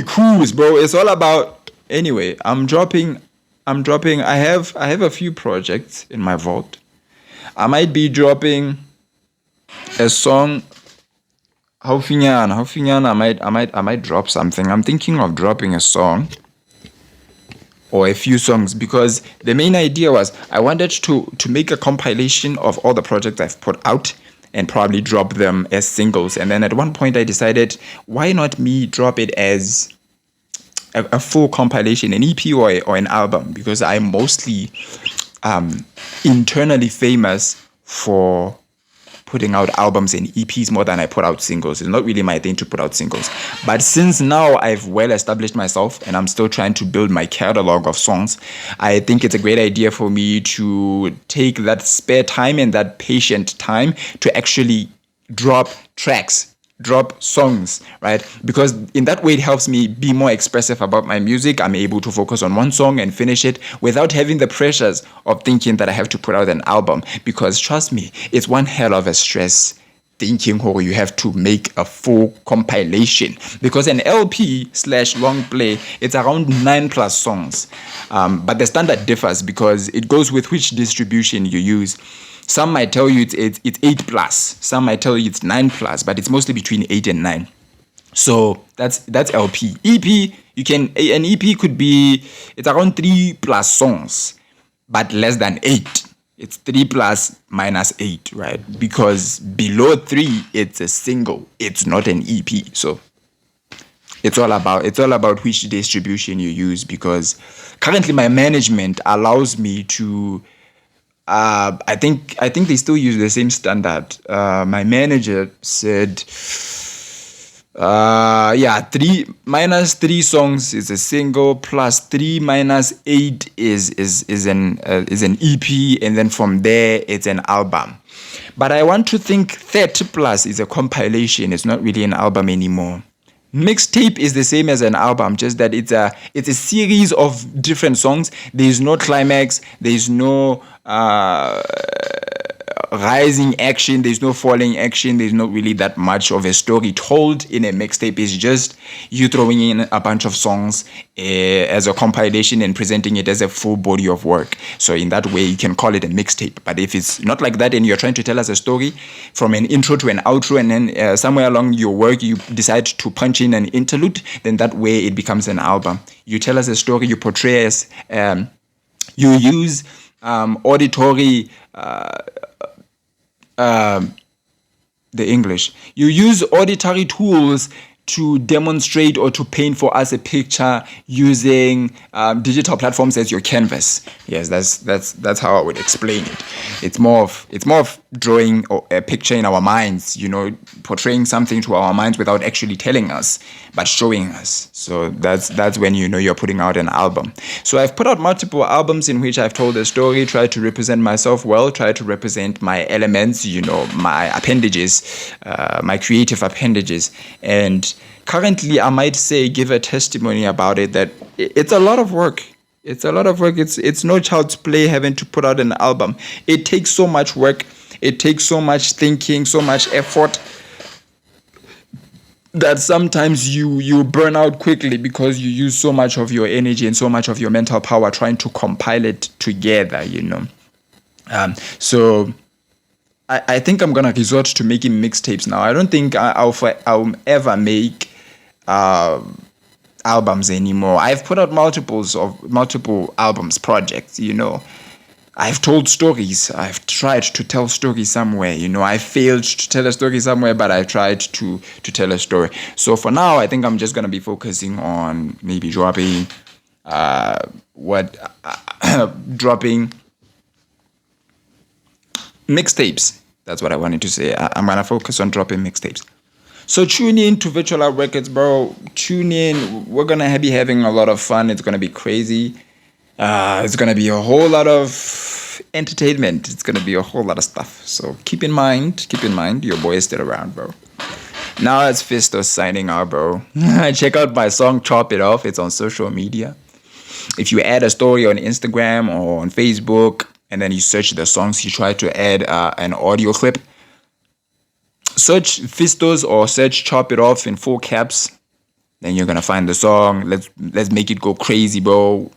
Cool, bro. It's all about anyway. I'm dropping. I have a few projects in my vault. I might be dropping a song. How I might drop something. I'm thinking of dropping a song or a few songs because the main idea was I wanted to make a compilation of all the projects I've put out and probably drop them as singles. And then at one point I decided, why not me drop it as a full compilation, an EP or an album, because I'm mostly internally famous for putting out albums and EPs more than I put out singles. It's not really my thing to put out singles. But since now I've well established myself and I'm still trying to build my catalog of songs, I think it's a great idea for me to take that spare time and that patient time to actually drop tracks, drop songs, right? Because in that way it helps me be more expressive about my music. I'm able to focus on one song and finish it without having the pressures of thinking that I have to put out an album. Because trust me, it's one hell of a stress thinking how you have to make a full compilation, because an LP slash long play, it's around 9+ songs, but the standard differs because it goes with which distribution you use. Some might tell you it's 8+, some might tell you it's 9+, but it's mostly between 8 and 9. So that's LP. EP, an EP could be, it's around 3+ songs, but less than 8. It's 3+ minus 8, right? Because below 3, it's a single. It's not an EP. So it's all about which distribution you use, because currently my management allows me to I think they still use the same standard. My manager said, 3 songs is a single, plus 3 minus 8 is an EP, and then from there it's an album. But I want to think 30+ is a compilation. It's not really an album anymore. Mixtape is the same as an album, just that it's a series of different songs. There's no climax, there's no rising action, there's no falling action, there's not really that much of a story told in a mixtape. It's just you throwing in a bunch of songs as a compilation and presenting it as a full body of work. So in that way you can call it a mixtape. But if it's not like that and you're trying to tell us a story from an intro to an outro, and then somewhere along your work you decide to punch in an interlude, then that way it becomes an album. You tell us a story, you portray us, you use auditory the English. You use auditory tools to demonstrate or to paint for us a picture using digital platforms as your canvas. Yes, that's how I would explain it. It's more of drawing a picture in our minds, portraying something to our minds without actually telling us, but showing us. So that's when you're putting out an album. So I've put out multiple albums in which I've told a story, tried to represent myself well, tried to represent my elements, my appendages, my creative appendages. And currently, I might say, give a testimony about it, that it's a lot of work. It's a lot of work. It's no child's play having to put out an album. It takes so much work. It takes so much thinking, so much effort, that sometimes you burn out quickly because you use so much of your energy and so much of your mental power trying to compile it together, So I think I'm gonna resort to making mixtapes now. I don't think I'll ever make albums anymore. I've put out multiple albums, projects. I've told stories. I've tried to tell stories somewhere. I failed to tell a story somewhere, but I tried to tell a story. So for now, I think I'm just gonna be focusing on maybe dropping dropping mixtapes. That's what I wanted to say. I'm gonna focus on dropping mixtapes. So tune in to Virtual Lab Records, bro. Tune in. We're gonna be having a lot of fun. It's gonna be crazy. It's gonna be a whole lot of entertainment. It's gonna be a whole lot of stuff. So keep in mind, your boy is still around, bro. Now it's Fisto signing out, bro. Check out my song Chop It Off. It's on social media. If you add a story on Instagram or on Facebook, and then you search the songs, you try to add an audio clip, search Fistos or search Chop It Off in full caps. Then you're gonna find the song. Let's make it go crazy, bro.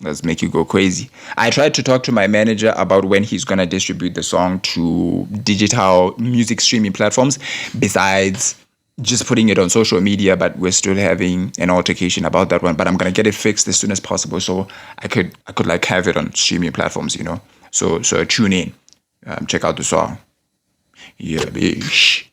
Let's make it go crazy. I tried to talk to my manager about when he's gonna distribute the song to digital music streaming platforms, besides just putting it on social media, but we're still having an altercation about that one. But I'm gonna get it fixed as soon as possible, so I could like have it on streaming platforms, you know. So tune in, check out the song. Yeah, bitch.